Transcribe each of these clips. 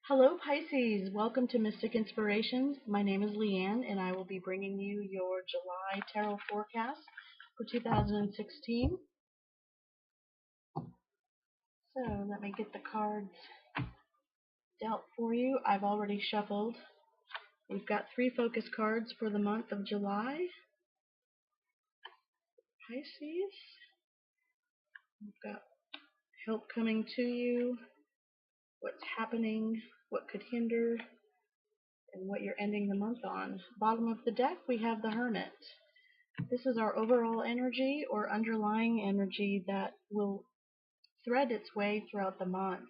Hello, Pisces. Welcome to Mystic Inspirations. My name is Leanne, and I will be bringing you your July tarot forecast for 2016. So let me get the cards dealt for you. I've already shuffled. We've got 3 focus cards for the month of July. Pisces, we've got help coming to you, what's happening, what could hinder, and what you're ending the month on. Bottom of the deck, we have the Hermit. This is our overall energy or underlying energy that will thread its way throughout the month.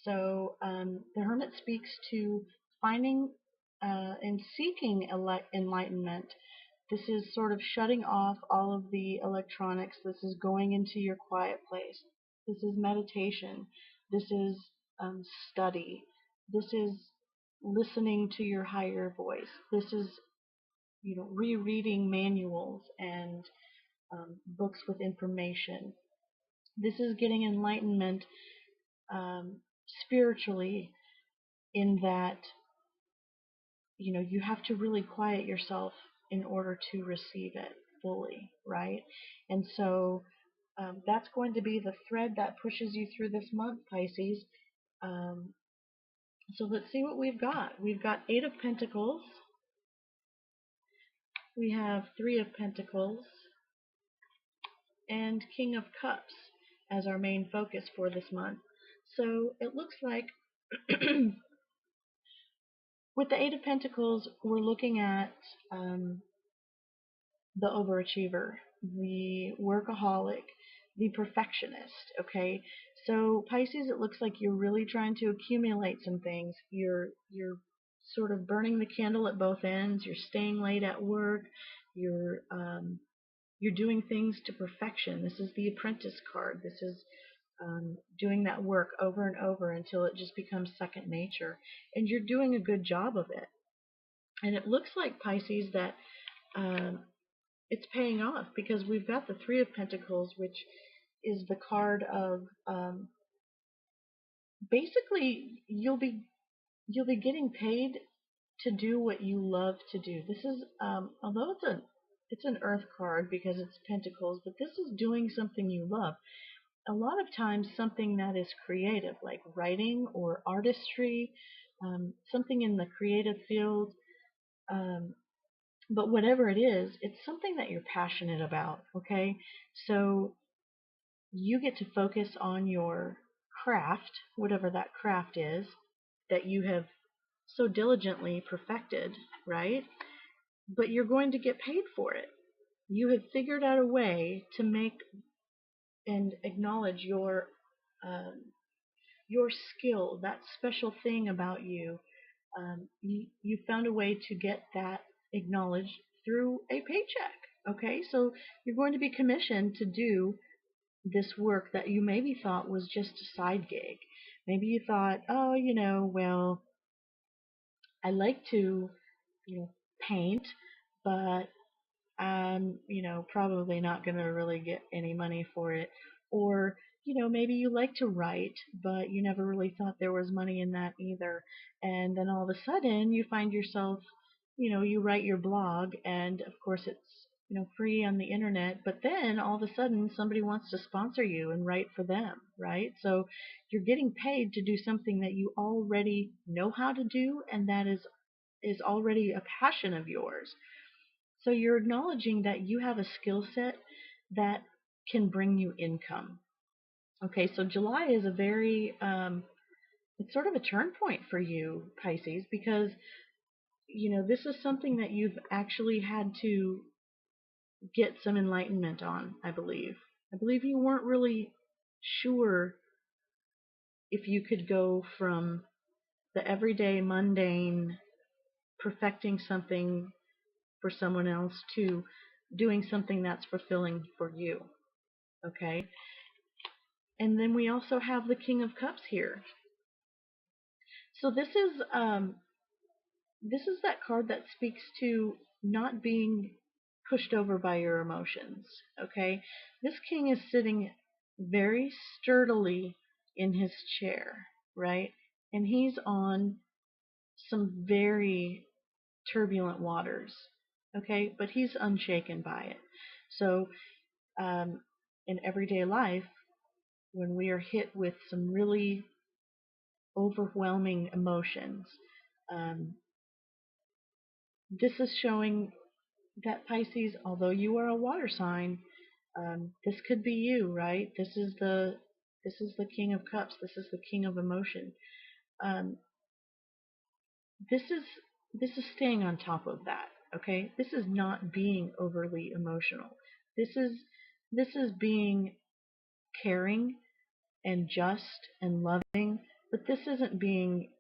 So the Hermit speaks to finding and seeking enlightenment. This is sort of shutting off all of the electronics. This is going into your quiet place. This is meditation. This is study. This is listening to your higher voice. This is rereading manuals and books with information. This is getting enlightenment spiritually, in that you have to really quiet yourself in order to receive it fully, right? And so that's going to be the thread that pushes you through this month, Pisces. So let's see what we've got. We've got 8 of Pentacles. We have 3 of Pentacles and King of Cups as our main focus for this month. So it looks like with the 8 of Pentacles, we're looking at the overachiever, the workaholic, the perfectionist, okay? So Pisces, it looks like you're really trying to accumulate some things. You're sort of burning the candle at both ends. You're staying late at work. You're doing things to perfection. This is the Apprentice card. This is doing that work over and over until it just becomes second nature. And you're doing a good job of it. And it looks like, Pisces, that it's paying off, because we've got the 3 of Pentacles, which is the card of basically you'll be getting paid to do what you love to do. This is although it's an Earth card because it's Pentacles, but this is doing something you love. A lot of times something that is creative, like writing or artistry, something in the creative field. But whatever it is, it's something that you're passionate about, okay? So you get to focus on your craft, whatever that craft is, that you have so diligently perfected, right? But you're going to get paid for it. You have figured out a way to make and acknowledge your skill, that special thing about you. You found a way to get that acknowledged through a paycheck. Okay, so you're going to be commissioned to do this work that you maybe thought was just a side gig. Maybe you thought, oh, well, I like to, paint, but I'm, probably not going to really get any money for it. Or, maybe you like to write, but you never really thought there was money in that either. And then all of a sudden you find yourself, you write your blog, and of course it's, free on the internet, but then all of a sudden somebody wants to sponsor you and write for them, right? So you're getting paid to do something that you already know how to do, and that is already a passion of yours. So you're acknowledging that you have a skill set that can bring you income. Okay, so July is a very, it's sort of a turn point for you, Pisces, because, this is something that you've actually had to get some enlightenment on, I believe. I believe you weren't really sure if you could go from the everyday mundane perfecting something for someone else to doing something that's fulfilling for you. Okay? And then we also have the King of Cups here. So this is that card that speaks to not being pushed over by your emotions. Okay? This king is sitting very sturdily in his chair, right? and he's on some very turbulent waters. Okay, but he's unshaken by it. So, um, in everyday life, when we are hit with some really overwhelming emotions, um, this is showing that Pisces, although you are a water sign, this could be you, right? This is the King of Cups. This is the King of Emotion. Um, this is this is staying on top of that. Okay, this is not being overly emotional. This is being caring and just and loving, but this isn't being,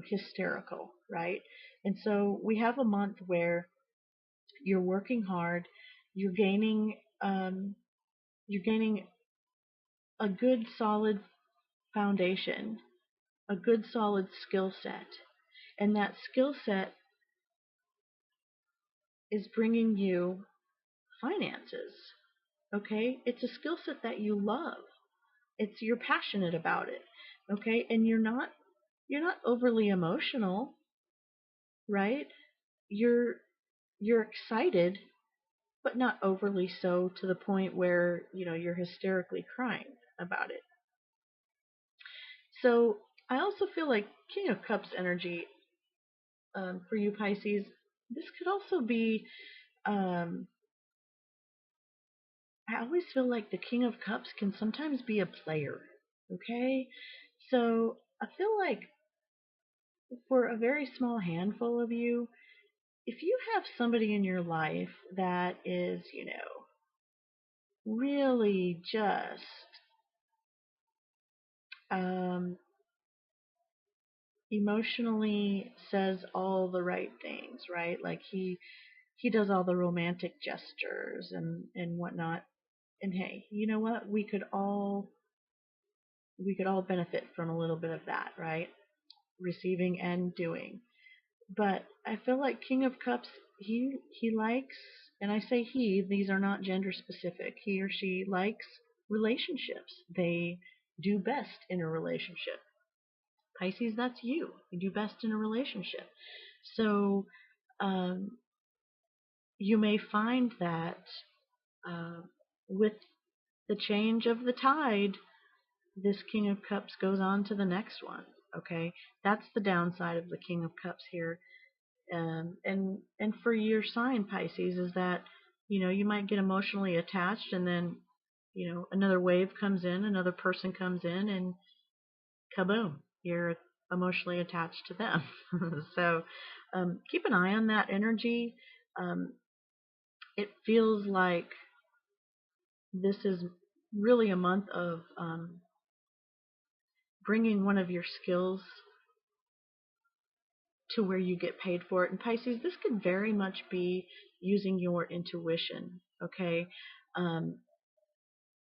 hysterical, right? And so we have a month where you're working hard, you're gaining you're gaining a good solid foundation, a good solid skill set. And that skill set is bringing you finances. Okay? It's a skill set that you love. You're passionate about it. Okay? And you're not overly emotional, right? You're you're excited, but not overly so to the point where, you're hysterically crying about it. So I also feel like King of Cups energy, for you Pisces, this could also be. Um, I always feel like the King of Cups can sometimes be a player. Okay, so I feel like for a very small handful of you, if you have somebody in your life that is, really just um, emotionally says all the right things, right? Like he does all the romantic gestures and whatnot. And hey, you know what? We could all benefit from a little bit of that, right? Receiving and doing. But I feel like King of Cups, he likes, and I say he, these are not gender specific. He or she likes relationships. They do best in a relationship. Pisces, that's you. You do best in a relationship. So um, you may find that uh, with the change of the tide, this King of Cups goes on to the next one. Okay, that's the downside of the King of Cups here. And for your sign Pisces is that you might get emotionally attached, and then another wave comes in, another person comes in, and kaboom, you're emotionally attached to them. So keep an eye on that energy. Um, it feels like this is really a month of bringing one of your skills to where you get paid for it. And Pisces, this could very much be using your intuition. Okay, um,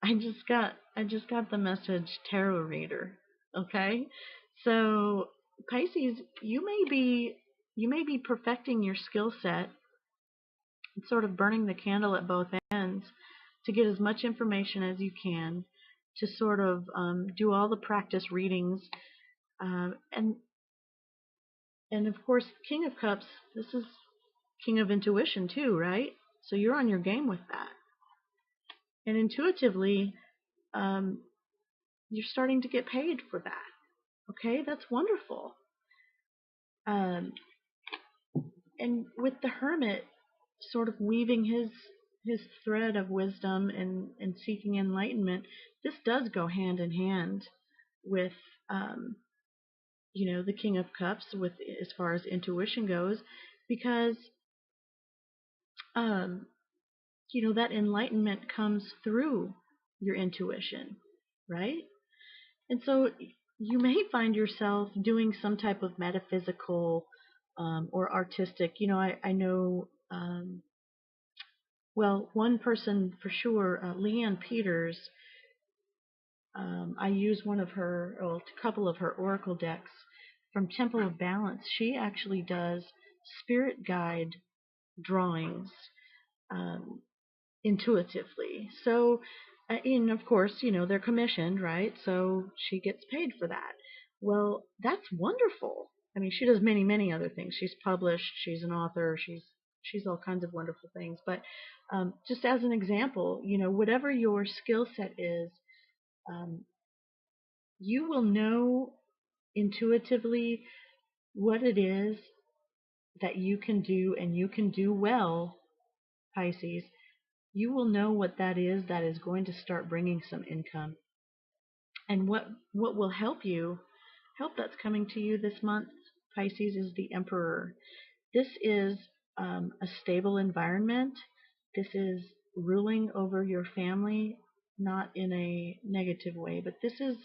I just got the message tarot reader. Okay, so Pisces, you may be perfecting your skill set and sort of burning the candle at both ends to get as much information as you can to sort of do all the practice readings, and of course, King of Cups, this is King of Intuition too, right? So you're on your game with that. And intuitively, um, you're starting to get paid for that. Okay, that's wonderful. Um, and with the Hermit sort of weaving his thread of wisdom and seeking enlightenment, this does go hand in hand with the King of Cups with as far as intuition goes, because um, that enlightenment comes through your intuition, right? And so you may find yourself doing some type of metaphysical or artistic. I know, well, one person for sure, Leanne Peters. I use one of her, well, a couple of her oracle decks from Temple of Balance. She actually does spirit guide drawings. Um, Intuitively. So, and of course, they're commissioned, right? So she gets paid for that. Well, that's wonderful. I mean, she does many, many other things. She's published, she's an author, she's all kinds of wonderful things. But just as an example, whatever your skill set is, um, you will know intuitively what it is that you can do and you can do well, Pisces. You will know what that is going to start bringing some income. And what will help that's coming to you this month, Pisces, is the Emperor. This is a stable environment. This is ruling over your family, not in a negative way, but this is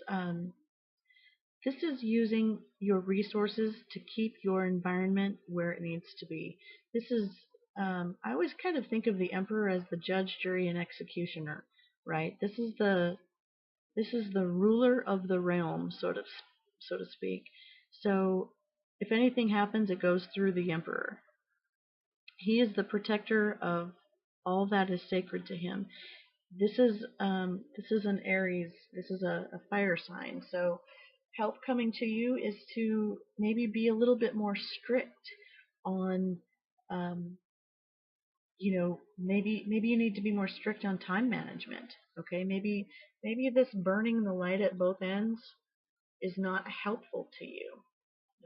using your resources to keep your environment where it needs to be. This is I always kind of think of the Emperor as the judge, jury, and executioner, right? This is the ruler of the realm, so to speak. So if anything happens, it goes through the Emperor. He is the protector of all that is sacred to him. This is an Aries. This is a fire sign. So help coming to you is to maybe be a little bit more strict on, um, maybe you need to be more strict on time management. Okay, maybe this burning the light at both ends is not helpful to you.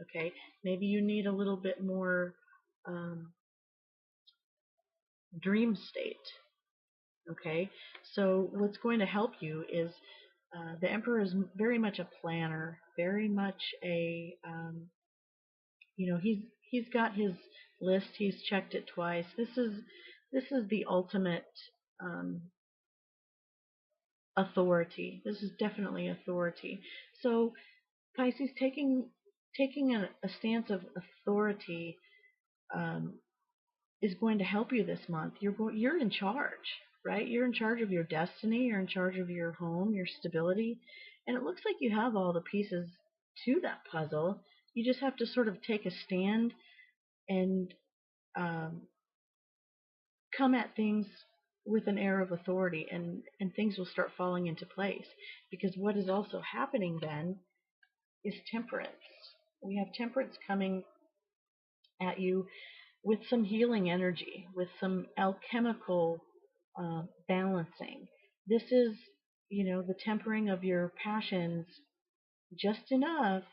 Okay, maybe you need a little bit more dream state. Okay, so what's going to help you is the Emperor is very much a planner, very much a he's got his list. He's checked it twice. This is the ultimate um, authority. This is definitely authority. So Pisces, taking a stance of authority um, is going to help you this month. You're in charge, right? You're in charge of your destiny. You're in charge of your home, your stability, and it looks like you have all the pieces to that puzzle. You just have to sort of take a stand and um, come at things with an air of authority, and things will start falling into place. Because what is also happening then is temperance. We have temperance coming at you with some healing energy, with some alchemical balancing. This is, the tempering of your passions just enough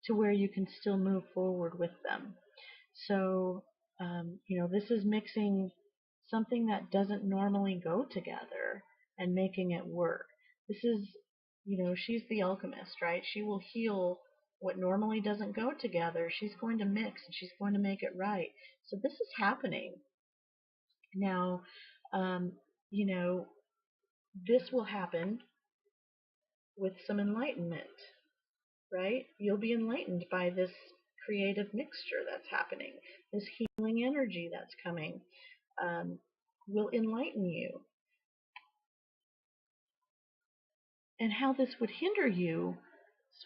to where you can still move forward with them. So, this is mixing something that doesn't normally go together and making it work. This is, she's the alchemist, right? She will heal what normally doesn't go together. She's going to mix and she's going to make it right. So this is happening. Now, um, you know, this will happen with some enlightenment, right? You'll be enlightened by this creative mixture that's happening. This healing energy that's coming will enlighten you. And how this would hinder you,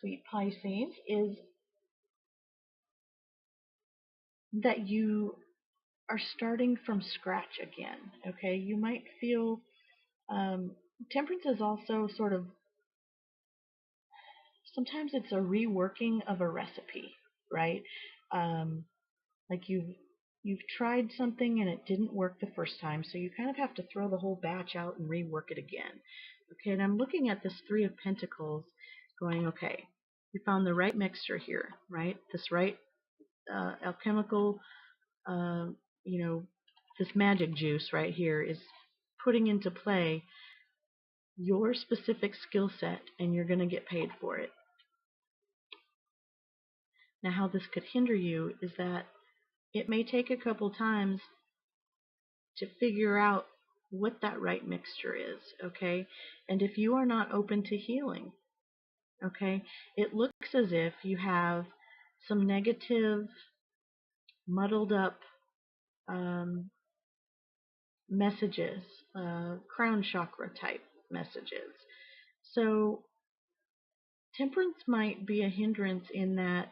sweet Pisces, is that you are starting from scratch again. Okay, you might feel temperance is also sort of, sometimes it's a reworking of a recipe, right? Um, like you've tried something and it didn't work the first time, so you kind of have to throw the whole batch out and rework it again. Okay, and I'm looking at this Three of Pentacles, going, okay, we found the right mixture here, right? This right alchemical, uh, you know, this magic juice right here is putting into play your specific skill set, and you're going to get paid for it. Now, how this could hinder you is that it may take a couple times to figure out what that right mixture is, okay? And if you are not open to healing, okay, it looks as if you have some negative, muddled up um, messages, crown chakra type messages. So temperance might be a hindrance in that,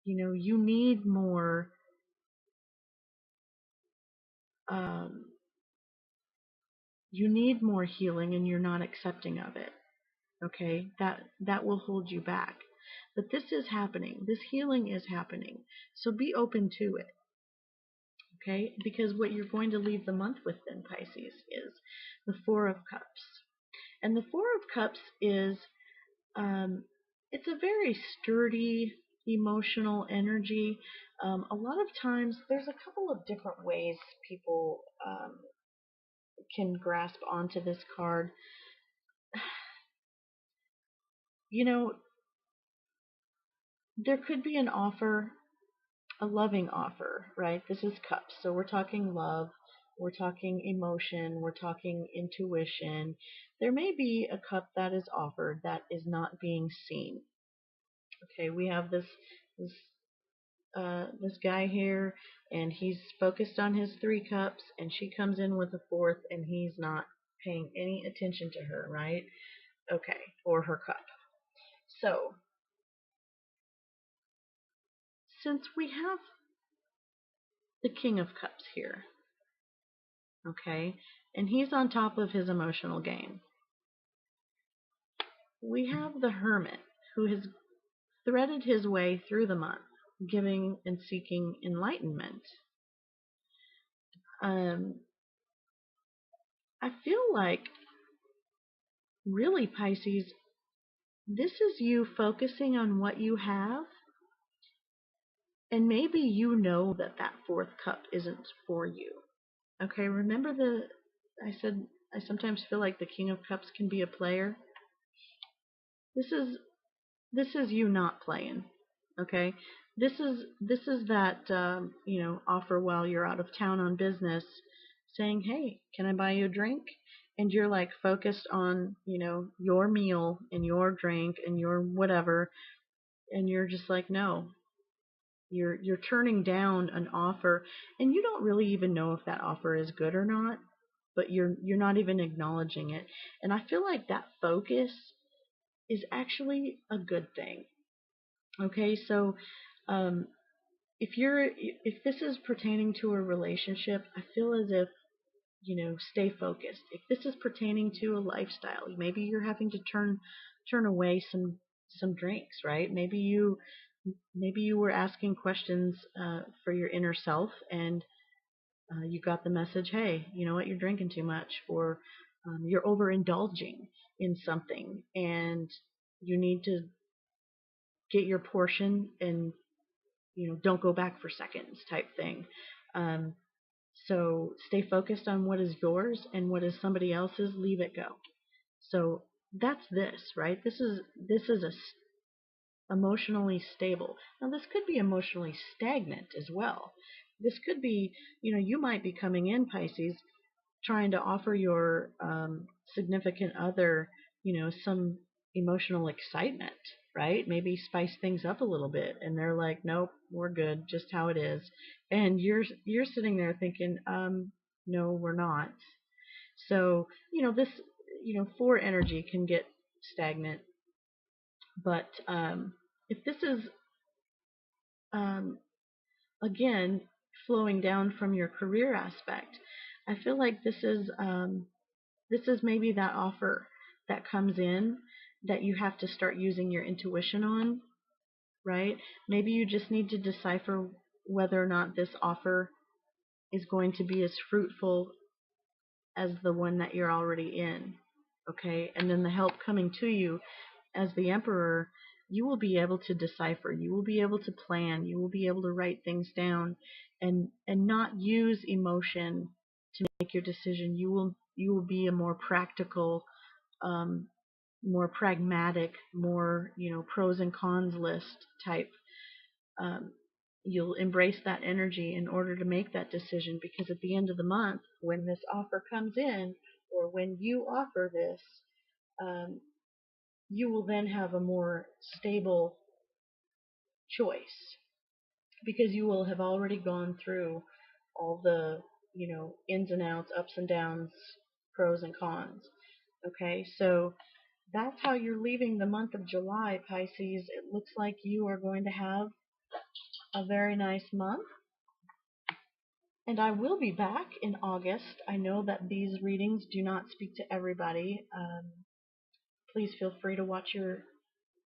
you need more um, healing and you're not accepting of it. Okay, that will hold you back. But this is happening. This healing is happening. So be open to it. Okay? Because what you're going to leave the month with then, Pisces, is the Four of Cups. And the Four of Cups is, it's a very sturdy, emotional energy. A lot of times, there's a couple of different ways people can grasp onto this card. You know, there could be an offer, a loving offer, right? This is cups. So we're talking love, we're talking emotion, we're talking intuition. There may be a cup that is offered that is not being seen. Okay, we have this this guy here, and he's focused on his 3 cups, and she comes in with a 4th, and he's not paying any attention to her, right? Okay, or her cup. So, since we have the King of Cups here, okay, and he's on top of his emotional game, we have the Hermit, who has threaded his way through the month, giving and seeking enlightenment. I feel like, really, Pisces, this is you focusing on what you have, and maybe you know that that 4th cup isn't for you. Okay, remember I said I sometimes feel like the King of Cups can be a player. This is you not playing. Okay, this is that offer while you're out of town on business, saying, hey, can I buy you a drink? And you're like focused on your meal and your drink and your whatever, and you're just like, no. You're turning down an offer, and you don't really even know if that offer is good or not, but you're not even acknowledging it. And I feel like that focus is actually a good thing. Okay, so if this is pertaining to a relationship, I feel as if stay focused. If this is pertaining to a lifestyle, maybe you're having to turn away some drinks, right? Maybe you were asking questions for your inner self, and you got the message, hey, you know what, you're drinking too much, or you're overindulging in something, and you need to get your portion, and don't go back for seconds, type thing. So stay focused on what is yours, and what is somebody else's, leave it go. So that's this, right? This is emotionally stable. Now this could be emotionally stagnant as well. This could be, you might be coming in, Pisces, trying to offer your significant other, some emotional excitement, right? Maybe spice things up a little bit, and they're like, nope, we're good, just how it is. And you're sitting there thinking, no, we're not. So, this, 4 energy can get stagnant, but if this is again flowing down from your career aspect, I feel like this is maybe that offer that comes in that you have to start using your intuition on, right? Maybe you just need to decipher whether or not this offer is going to be as fruitful as the one that you're already in, okay? And then the help coming to you as the Emperor, you will be able to decipher, you will be able to plan, you will be able to write things down, and not use emotion to make your decision. You will be a more practical, more pragmatic, more pros and cons list type. You'll embrace that energy in order to make that decision, because at the end of the month, when this offer comes in, or when you offer this, you will then have a more stable choice, because you will have already gone through all the ins and outs, ups and downs, pros and cons. Okay, so that's how you're leaving the month of July, Pisces. It looks like you are going to have a very nice month, and I will be back in August. I know that these readings do not speak to everybody. Please feel free to watch your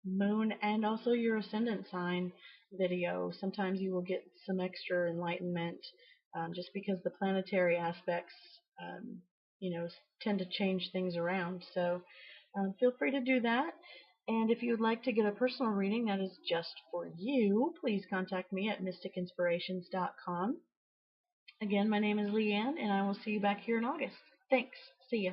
moon and also your ascendant sign video. Sometimes you will get some extra enlightenment just because the planetary aspects, um, tend to change things around. So feel free to do that. And if you would like to get a personal reading that is just for you, please contact me at mysticinspirations.com. Again, my name is Leanne, and I will see you back here in August. Thanks. See ya.